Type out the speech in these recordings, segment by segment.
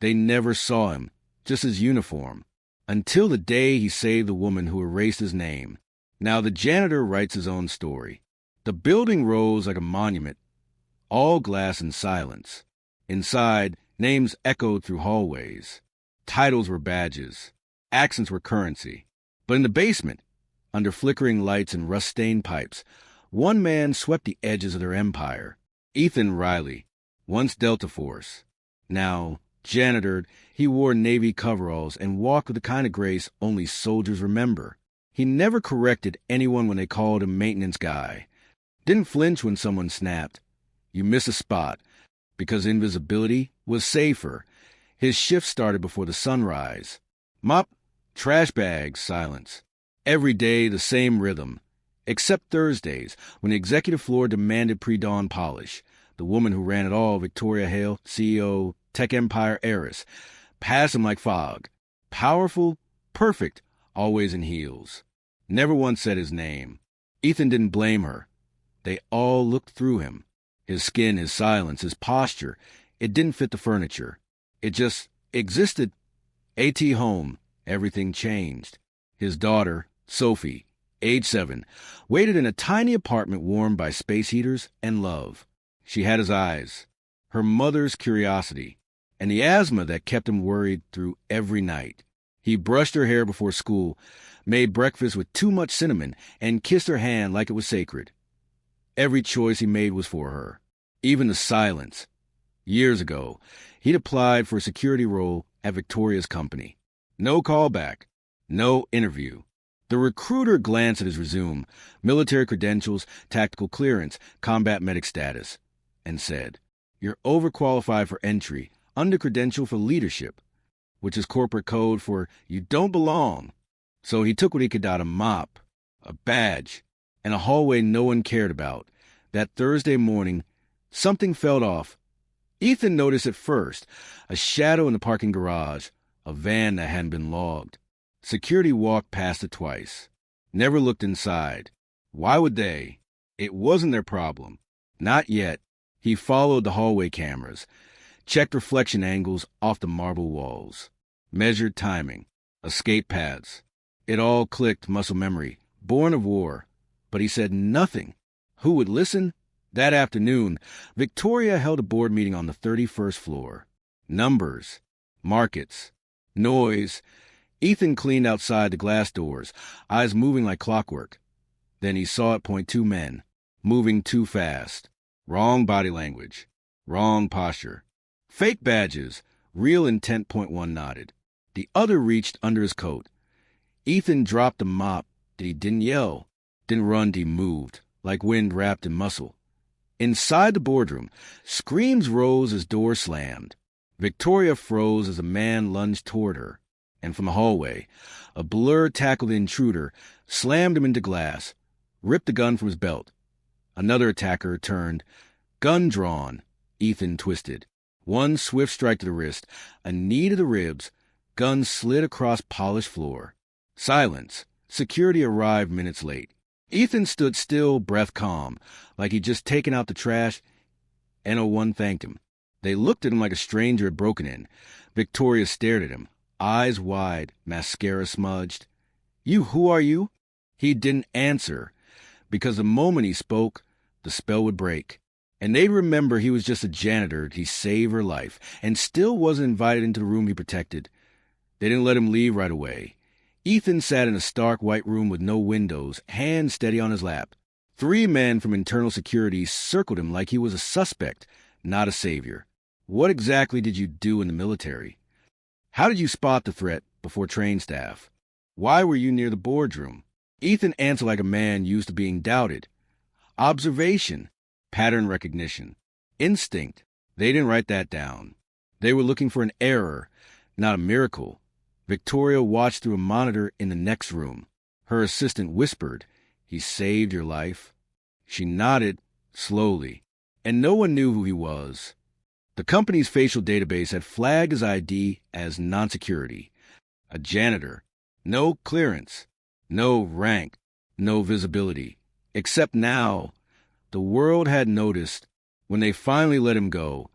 They never saw him, just his uniform, until the day he saved the woman who erased his name. Now the janitor writes his own story. The building rose like a monument, all glass and silence. Inside, names echoed through hallways. Titles were badges. Accents were currency. But in the basement, under flickering lights and rust-stained pipes, one man swept the edges of their empire. Ethan Riley, once Delta Force. Now, janitored, he wore Navy coveralls and walked with the kind of grace only soldiers remember. He never corrected anyone when they called him maintenance guy. Didn't flinch when someone snapped, "You miss a spot," because invisibility was safer. His shift started before the sunrise. Mop, trash bags, silence. Every day the same rhythm, except Thursdays, when the executive floor demanded pre-dawn polish. The woman who ran it all, Victoria Hale, CEO, tech empire heiress, passed him like fog. Powerful, perfect, always in heels. Never once said his name. Ethan didn't blame her. They all looked through him. His skin, his silence, his posture. It didn't fit the furniture. It just existed. A.T. home. Everything changed. His daughter, Sophie, age 7, waited in a tiny apartment warmed by space heaters and love. She had his eyes, her mother's curiosity, and the asthma that kept him worried through every night. He brushed her hair before school, made breakfast with too much cinnamon, and kissed her hand like it was sacred. Every choice he made was for her, even the silence. Years ago, he'd applied for a security role at Victoria's company. No callback, no interview. The recruiter glanced at his resume, military credentials, tactical clearance, combat medic status, and said, "You're overqualified for entry, under-credentialed for leadership," which is corporate code for "you don't belong." So he took what he could out: a mop, a badge, and a hallway no one cared about. That Thursday morning, something felt off. Ethan noticed it first, a shadow in the parking garage, a van that hadn't been logged. Security walked past it twice. Never looked inside. Why would they? It wasn't their problem. Not yet. He followed the hallway cameras, checked reflection angles off the marble walls, measured timing, escape paths. It all clicked, muscle memory, born of war. But he said nothing. Who would listen? That afternoon, Victoria held a board meeting on the 31st floor. Numbers, markets, noise. Ethan cleaned outside the glass doors, eyes moving like clockwork. Then he saw it point two men, moving too fast. Wrong body language, wrong posture. Fake badges, real intent. Point one nodded. The other reached under his coat. Ethan dropped the mop. He didn't yell, didn't run. He moved, like wind wrapped in muscle. Inside the boardroom, screams rose as doors slammed. Victoria froze as a man lunged toward her. And from the hallway, a blur tackled the intruder, slammed him into glass, ripped the gun from his belt. Another attacker turned, gun drawn. Ethan twisted. One swift strike to the wrist, a knee to the ribs, gun slid across polished floor. Silence. Security arrived minutes late. Ethan stood still, breath calm, like he'd just taken out the trash. N01 thanked him. They looked at him like a stranger had broken in. Victoria stared at him, eyes wide, mascara smudged. Who are you?" He didn't answer, because the moment he spoke, the spell would break. And they'd remember he was just a janitor. He saved her life, and still wasn't invited into the room he protected. They didn't let him leave right away. Ethan sat in a stark white room with no windows, hands steady on his lap. 3 men from internal security circled him like he was a suspect, not a savior. "What exactly did you do in the military? How did you spot the threat before trained staff? Why were you near the boardroom?" Ethan answered like a man used to being doubted. Observation, pattern recognition, instinct. They didn't write that down. They were looking for an error, not a miracle. Victoria watched through a monitor in the next room. Her assistant whispered, "He saved your life." She nodded, slowly, and no one knew who he was. The company's facial database had flagged his ID as non-security. A janitor. No clearance. No rank. No visibility. Except now. The world had noticed. When they finally let him go,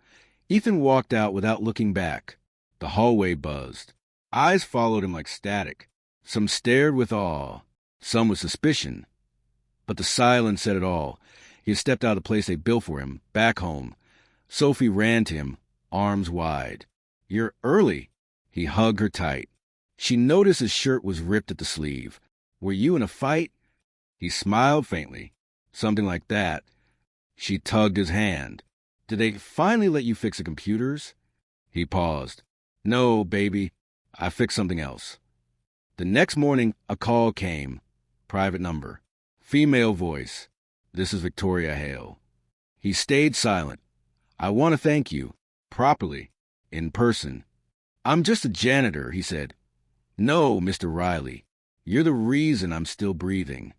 Ethan walked out without looking back. The hallway buzzed. Eyes followed him like static. Some stared with awe, some with suspicion. But the silence said it all. He had stepped out of the place they built for him, back home. Sophie ran to him, arms wide. "You're early." He hugged her tight. She noticed his shirt was ripped at the sleeve. "Were you in a fight?" He smiled faintly. "Something like that." She tugged his hand. "Did they finally let you fix the computers?" He paused. "No, baby. I fixed something else." The next morning, a call came. Private number. Female voice. "This is Victoria Hale." He stayed silent. "I want to thank you. Properly. In person." "I'm just a janitor," he said. "No, Mr. Riley. You're the reason I'm still breathing."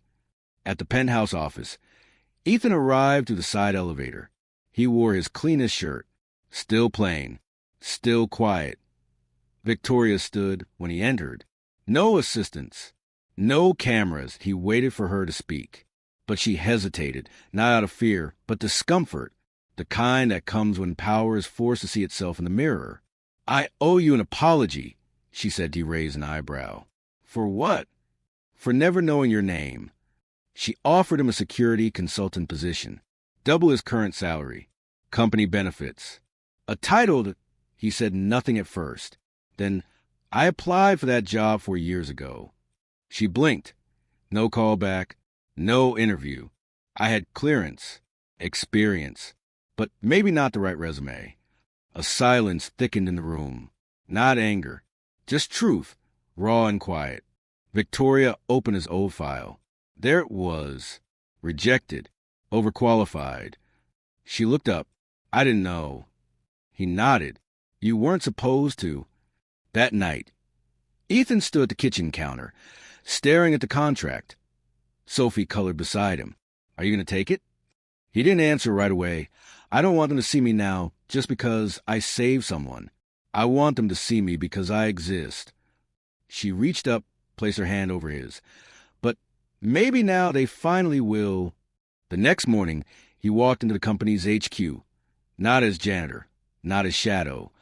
At the penthouse office, Ethan arrived through the side elevator. He wore his cleanest shirt. Still plain. Still quiet. Victoria stood when he entered. No assistants. No cameras. He waited for her to speak. But she hesitated, not out of fear, but discomfort, the kind that comes when power is forced to see itself in the mirror. "I owe you an apology," she said. He raised an eyebrow. "For what?" "For never knowing your name." She offered him a security consultant position, double his current salary, company benefits. A title that he said nothing at first. Then, "I applied for that job 4 years ago." She blinked. No callback, no interview. "I had clearance, experience, but maybe not the right resume." A silence thickened in the room. Not anger, just truth, raw and quiet. Victoria opened his old file. There it was. Rejected. Overqualified. She looked up. "I didn't know." He nodded. "You weren't supposed to." That night, Ethan stood at the kitchen counter, staring at the contract. Sophie colored beside him. "Are you going to take it?" He didn't answer right away. "I don't want them to see me now just because I saved someone. I want them to see me because I exist." She reached up, placed her hand over his. "But maybe now they finally will." The next morning, he walked into the company's HQ. Not as janitor, not as shadow.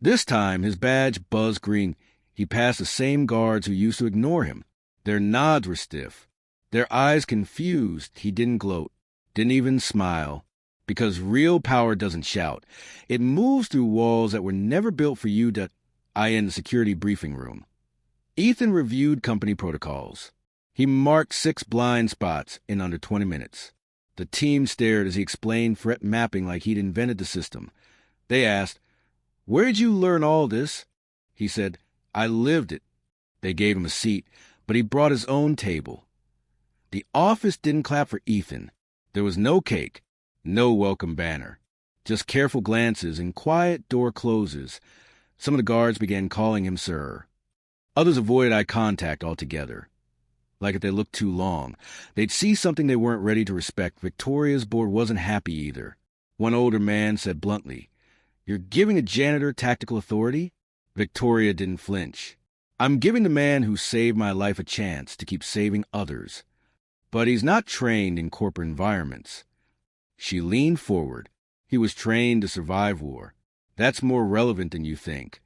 This time, his badge buzzed green. He passed the same guards who used to ignore him. Their nods were stiff. Their eyes confused. He didn't gloat, didn't even smile. Because real power doesn't shout. It moves through walls that were never built for you to... I in the security briefing room. Ethan reviewed company protocols. He marked 6 blind spots in under 20 minutes. The team stared as he explained threat mapping like he'd invented the system. They asked, "Where did you learn all this?" He said, "I lived it." They gave him a seat, but he brought his own table. The office didn't clap for Ethan. There was no cake, no welcome banner, just careful glances and quiet door closes. Some of the guards began calling him sir. Others avoided eye contact altogether. Like if they looked too long, they'd see something they weren't ready to respect. Victoria's board wasn't happy either. One older man said bluntly, "You're giving a janitor tactical authority?" Victoria didn't flinch. "I'm giving the man who saved my life a chance to keep saving others. But he's not trained in corporate environments." She leaned forward. "He was trained to survive war. That's more relevant than you think."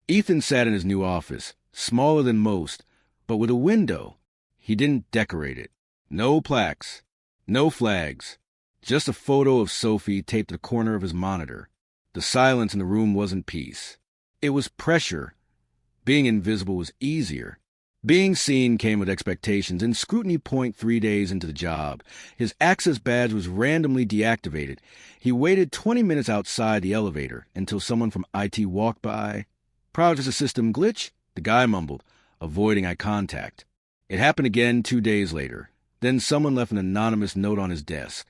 Ethan sat in his new office, smaller than most, but with a window. He didn't decorate it. No plaques, no flags, just a photo of Sophie taped to the corner of his monitor. The silence in the room wasn't peace. It was pressure. Being invisible was easier. Being seen came with expectations and scrutiny point 3 days into the job. His access badge was randomly deactivated. He waited 20 minutes outside the elevator until someone from IT walked by. "Project's a system glitch," the guy mumbled, avoiding eye contact. It happened again 2 days later. Then someone left an anonymous note on his desk.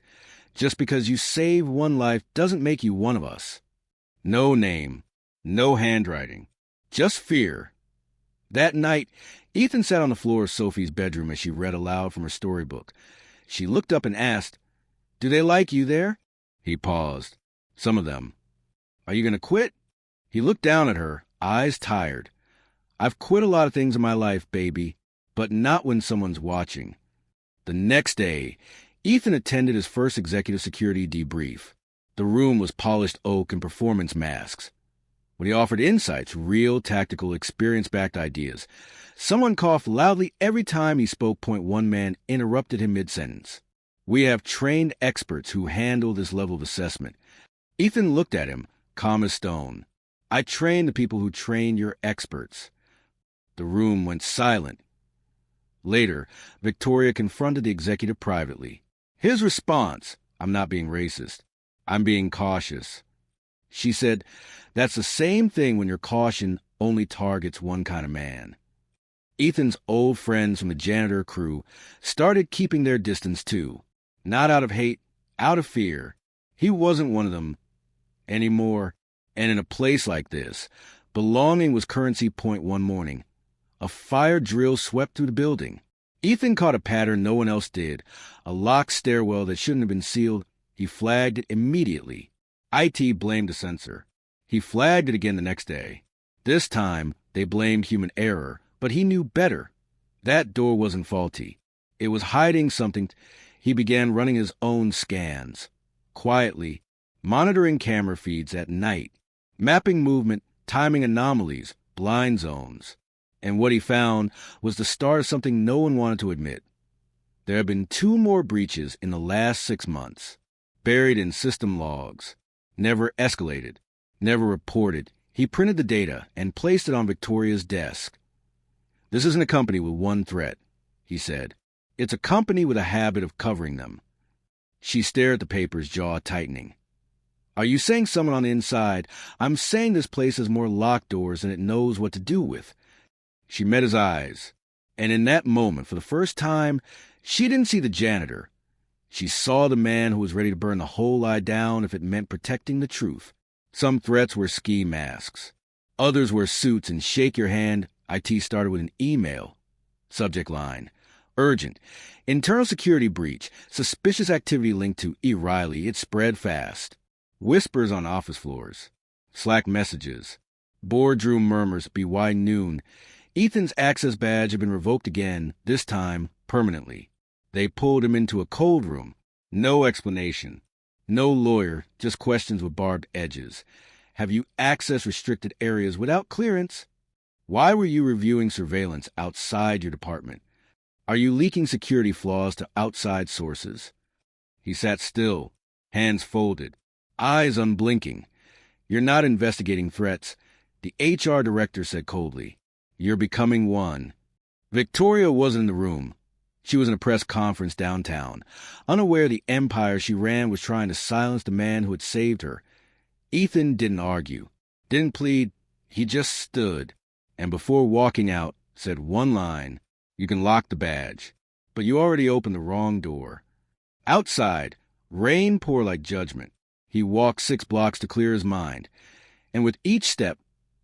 "Just because you save one life doesn't make you one of us." No name, no handwriting, just fear. That night, Ethan sat on the floor of Sophie's bedroom as she read aloud from her storybook. She looked up and asked, "Do they like you there?" He paused. "Some of them." "Are you going to quit?" He looked down at her, eyes tired. "I've quit a lot of things in my life, baby, but not when someone's watching." The next day, Ethan attended his first executive security debrief. The room was polished oak and performance masks. When he offered insights, real, tactical, experience-backed ideas, someone coughed loudly every time he spoke. One man interrupted him mid-sentence. We have trained experts who handle this level of assessment. Ethan looked at him, calm as stone. I train the people who train your experts. The room went silent. Later, Victoria confronted the executive privately. His response, I'm not being racist. I'm being cautious. She said, that's the same thing when your caution only targets one kind of man. Ethan's old friends from the Janitor crew started keeping their distance too. Not out of hate, out of fear. He wasn't one of them anymore. And in a place like this, belonging was currency. One morning, a fire drill swept through the building. Ethan caught a pattern no one else did, a locked stairwell that shouldn't have been sealed. He flagged it immediately. IT blamed the sensor. He flagged it again the next day. This time, they blamed human error, but he knew better. That door wasn't faulty. It was hiding something. He began running his own scans. Quietly, monitoring camera feeds at night, mapping movement, timing anomalies, blind zones. And what he found was the start of something no one wanted to admit. There had been 2 more breaches in the last 6 months, buried in system logs, never escalated, never reported. He printed the data and placed it on Victoria's desk. This isn't a company with one threat, he said. It's a company with a habit of covering them. She stared at the papers, jaw tightening. Are you saying someone on the inside? I'm saying this place has more locked doors than it knows what to do with. She met his eyes, and in that moment, for the first time, she didn't see the janitor. She saw the man who was ready to burn the whole lie down if it meant protecting the truth. Some threats were ski masks. Others were suits and shake your hand. IT started with an email. Subject line. Urgent. Internal security breach. Suspicious activity linked to E. Riley. It spread fast. Whispers on office floors. Slack messages. Boardroom murmurs. BY noon. Ethan's access badge had been revoked again, this time permanently. They pulled him into a cold room. No explanation. No lawyer, just questions with barbed edges. Have you accessed restricted areas without clearance? Why were you reviewing surveillance outside your department? Are you leaking security flaws to outside sources? He sat still, hands folded, eyes unblinking. You're not investigating threats, the HR director said coldly. You're becoming one. Victoria wasn't in the room. She was in a press conference downtown, unaware the empire she ran was trying to silence the man who had saved her. Ethan didn't argue, didn't plead. He just stood, and before walking out, said one line, you can lock the badge, but you already opened the wrong door. Outside, rain poured like judgment. He walked 6 blocks to clear his mind, and with each step,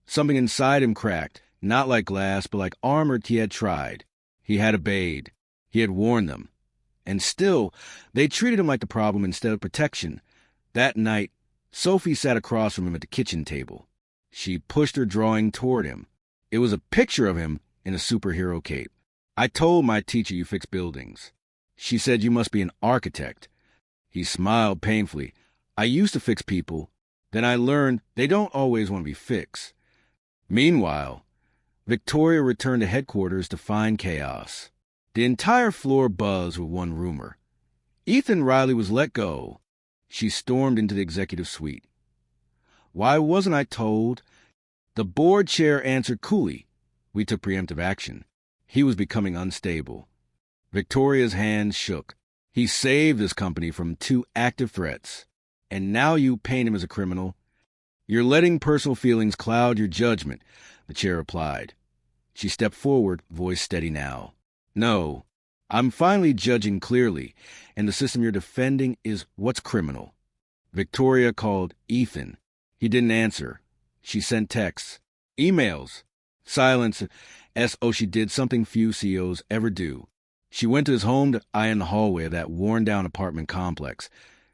something inside him cracked, not like glass, but like armor he had tried. He had obeyed. He had warned them. And still, they treated him like the problem instead of protection. That night, Sophie sat across from him at the kitchen table. She pushed her drawing toward him. It was a picture of him in a superhero cape. I told my teacher you fix buildings. She said you must be an architect. He smiled painfully. I used to fix people. Then I learned they don't always want to be fixed. Meanwhile, Victoria returned to headquarters to find chaos. The entire floor buzzed with one rumor. Ethan Riley was let go. She stormed into the executive suite. Why wasn't I told? The board chair answered coolly. We took preemptive action. He was becoming unstable. Victoria's hands shook. He saved this company from 2 active threats. And now you paint him as a criminal? You're letting personal feelings cloud your judgment, the chair replied. She stepped forward, voice steady now. No, I'm finally judging clearly, and the system you're defending is what's criminal. Victoria called Ethan. He didn't answer. She sent texts, emails, silence, as though she did something few CEOs ever do. She went to his home to eye in the hallway of that worn-down apartment complex.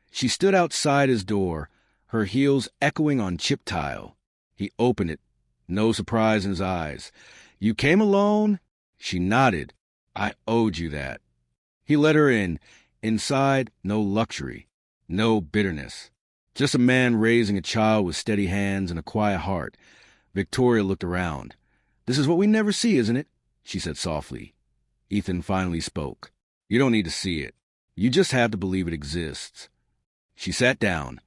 She stood outside his door, her heels echoing on chipped tile. He opened it, no surprise in his eyes. You came alone? She nodded. I owed you that. He let her in. Inside, no luxury, no bitterness. Just a man raising a child with steady hands and a quiet heart. Victoria looked around. "This is what we never see, isn't it?" she said softly. Ethan finally spoke. "You don't need to see it. You just have to believe it exists." She sat down.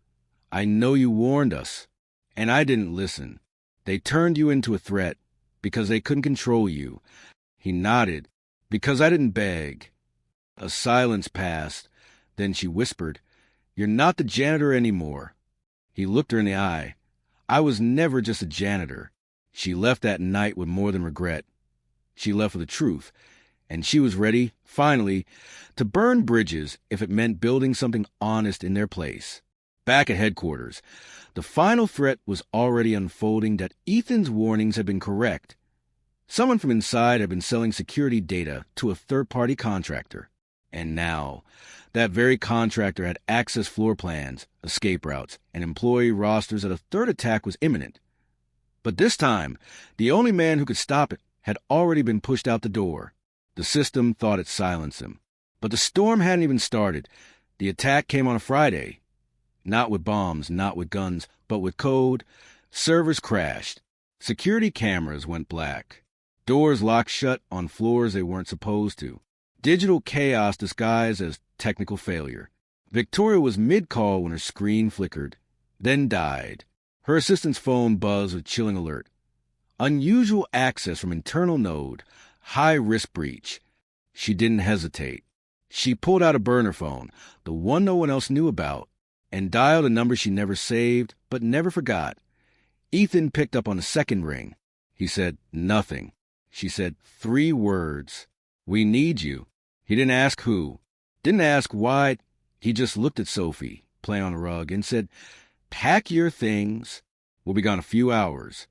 "I know you warned us, and I didn't listen. They turned you into a threat because they couldn't control you." He nodded. "Because I didn't beg." A silence passed. Then she whispered, "You're not the janitor anymore." He looked her in the eye. "I was never just a janitor." She left that night with more than regret. She left with the truth, and she was ready, finally, to burn bridges if it meant building something honest in their place. Back at headquarters, the final threat was already unfolding that Ethan's warnings had been correct. Someone from inside had been selling security data to a third-party contractor. And now, that very contractor had access floor plans, escape routes, and employee rosters that a third attack was imminent. But this time, the only man who could stop it had already been pushed out the door. The system thought it silenced him. But the storm hadn't even started. The attack came on a Friday. Not with bombs, not with guns, but with code. Servers crashed. Security cameras went black. Doors locked shut on floors they weren't supposed to. Digital chaos disguised as technical failure. Victoria was mid-call when her screen flickered, then died. Her assistant's phone buzzed with chilling alert. Unusual access from internal node. High-risk breach. She didn't hesitate. She pulled out a burner phone, the one no one else knew about, and dialed a number she never saved but never forgot. Ethan picked up on the second ring. He said, "Nothing." She said 3 words. "We need you." He didn't ask who. Didn't ask why. He just looked at Sophie, playing on the rug, and said, "Pack your things. We'll be gone a few hours."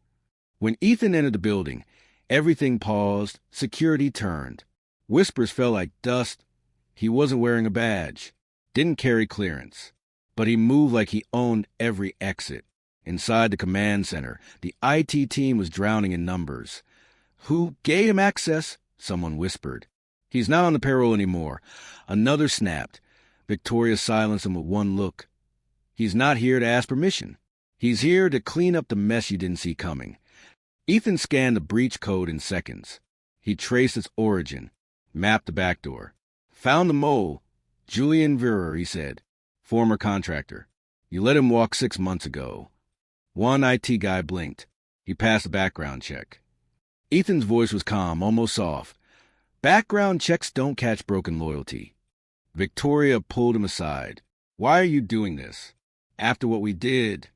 When Ethan entered the building, everything paused. Security turned. Whispers fell like dust. He wasn't wearing a badge. Didn't carry clearance. But he moved like he owned every exit. Inside the command center, the IT team was drowning in numbers. "Who gave him access?" someone whispered. "He's not on the payroll anymore." Another snapped. Victoria silenced him with one look. "He's not here to ask permission. He's here to clean up the mess you didn't see coming." Ethan scanned the breach code in seconds. He traced its origin, mapped the back door. "Found the mole. Julian Virer," he said. "Former contractor. You let him walk 6 months ago." One IT guy blinked. He passed a background check. Ethan's voice was calm, almost soft. "Background checks don't catch broken loyalty." Victoria pulled him aside. "Why are you doing this? After what we did?"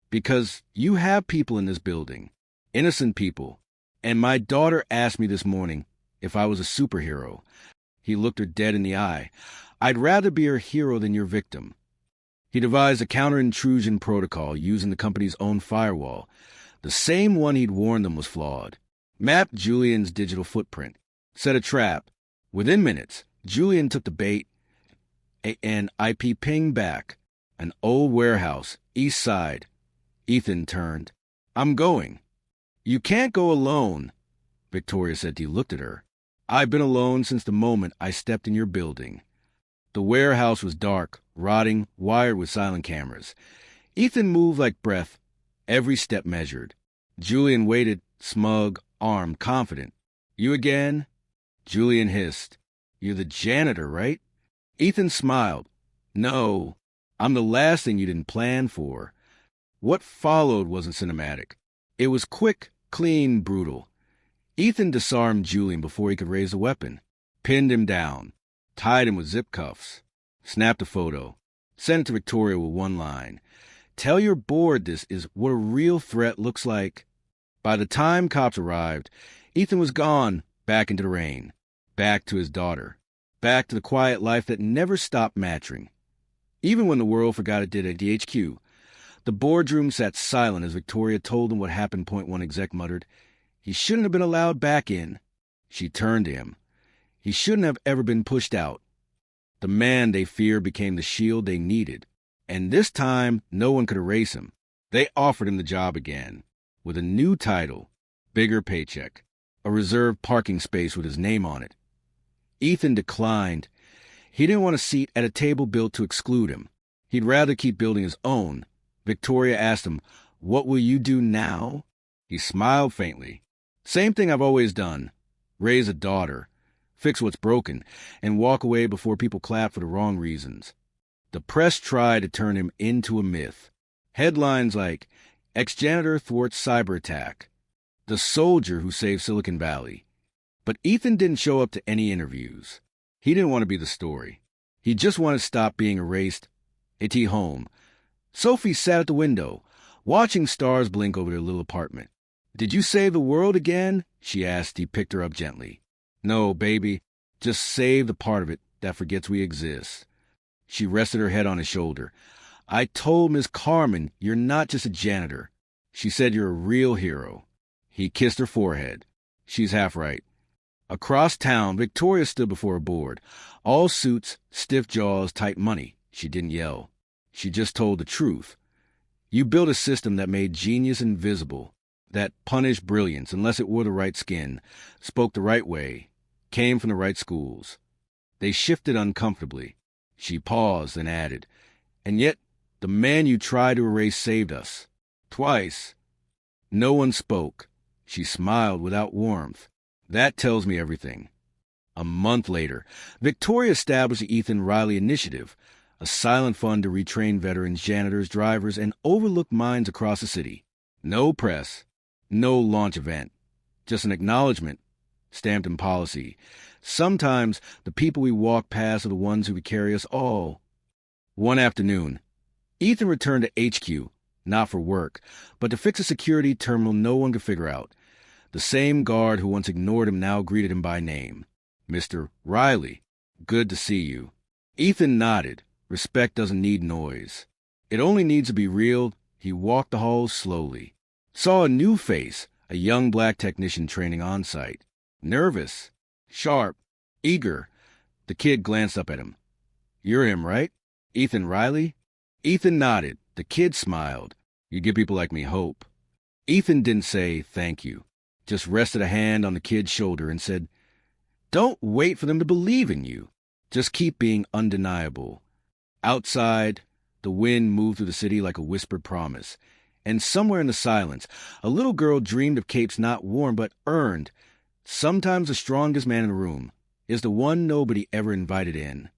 "Because you have people in this building. Innocent people. And my daughter asked me this morning if I was a superhero." He looked her dead in the eye. "I'd rather be her hero than your victim." He devised a counter-intrusion protocol using the company's own firewall. The same one he'd warned them was flawed. Mapped Julian's digital footprint. Set a trap. Within minutes, Julian took the bait. An IP ping back. An old warehouse, east side. Ethan turned. "I'm going." "You can't go alone," Victoria said. He looked at her. "I've been alone since the moment I stepped in your building." The warehouse was dark, rotting, wired with silent cameras. Ethan moved like breath, every step measured. Julian waited, smug, armed, confident. "You again?" Julian hissed. "You're the janitor, right?" Ethan smiled. "No, I'm the last thing you didn't plan for." What followed wasn't cinematic. It was quick, clean, brutal. Ethan disarmed Julian before he could raise a weapon, pinned him down, tied him with zip cuffs, snapped a photo, sent it to Victoria with one line. "Tell your board this is what a real threat looks like." By the time cops arrived, Ethan was gone, back into the rain, back to his daughter, back to the quiet life that never stopped mattering. Even when the world forgot it did at DHQ, the boardroom sat silent as Victoria told him what happened. Point one exec muttered, "He shouldn't have been allowed back in." She turned to him. He shouldn't have ever been pushed out. The man they feared became the shield they needed. And this time, no one could erase him. They offered him the job again, with a new title, bigger paycheck, a reserved parking space with his name on it. Ethan declined. He didn't want a seat at a table built to exclude him. He'd rather keep building his own. Victoria asked him, "What will you do now?" He smiled faintly. "Same thing I've always done. Raise a daughter, fix what's broken, and walk away before people clap for the wrong reasons." The press tried to turn him into a myth. Headlines like, "Ex-Janitor thwarts cyber attack," "The Soldier Who Saved Silicon Valley." But Ethan didn't show up to any interviews. He didn't want to be the story. He just wanted to stop being erased. At home, Sophie sat at the window, watching stars blink over their little apartment. "Did you save the world again?" she asked. He picked her up gently. "No, baby. Just save the part of it that forgets we exist." She rested her head on his shoulder. "I told Miss Carmen you're not just a janitor. She said you're a real hero." He kissed her forehead. "She's half right." Across town, Victoria stood before a board. All suits, stiff jaws, tight money. She didn't yell. She just told the truth. "You built a system that made genius invisible, that punished brilliance unless it wore the right skin, spoke the right way, came from the right schools." They shifted uncomfortably. She paused and added, "And yet, the man you tried to erase saved us. Twice." No one spoke. She smiled without warmth. "That tells me everything." A month later, Victoria established the Ethan Riley Initiative, a silent fund to retrain veterans, janitors, drivers, and overlooked mines across the city. No press, no launch event, just an acknowledgement, stamped in policy. Sometimes the people we walk past are the ones who would carry us all. One afternoon, Ethan returned to HQ, not for work, but to fix a security terminal no one could figure out. The same guard who once ignored him now greeted him by name. "Mr. Riley, good to see you." Ethan nodded. Respect doesn't need noise. It only needs to be real. He walked the halls slowly. Saw a new face, a young black technician training on site. Nervous, sharp, eager. The kid glanced up at him. "You're him, right? Ethan Riley?" Ethan nodded. The kid smiled. "You give people like me hope." Ethan didn't say thank you, just rested a hand on the kid's shoulder and said, "Don't wait for them to believe in you. Just keep being undeniable." Outside, the wind moved through the city like a whispered promise. And somewhere in the silence, a little girl dreamed of capes not worn but earned. Sometimes the strongest man in the room is the one nobody ever invited in.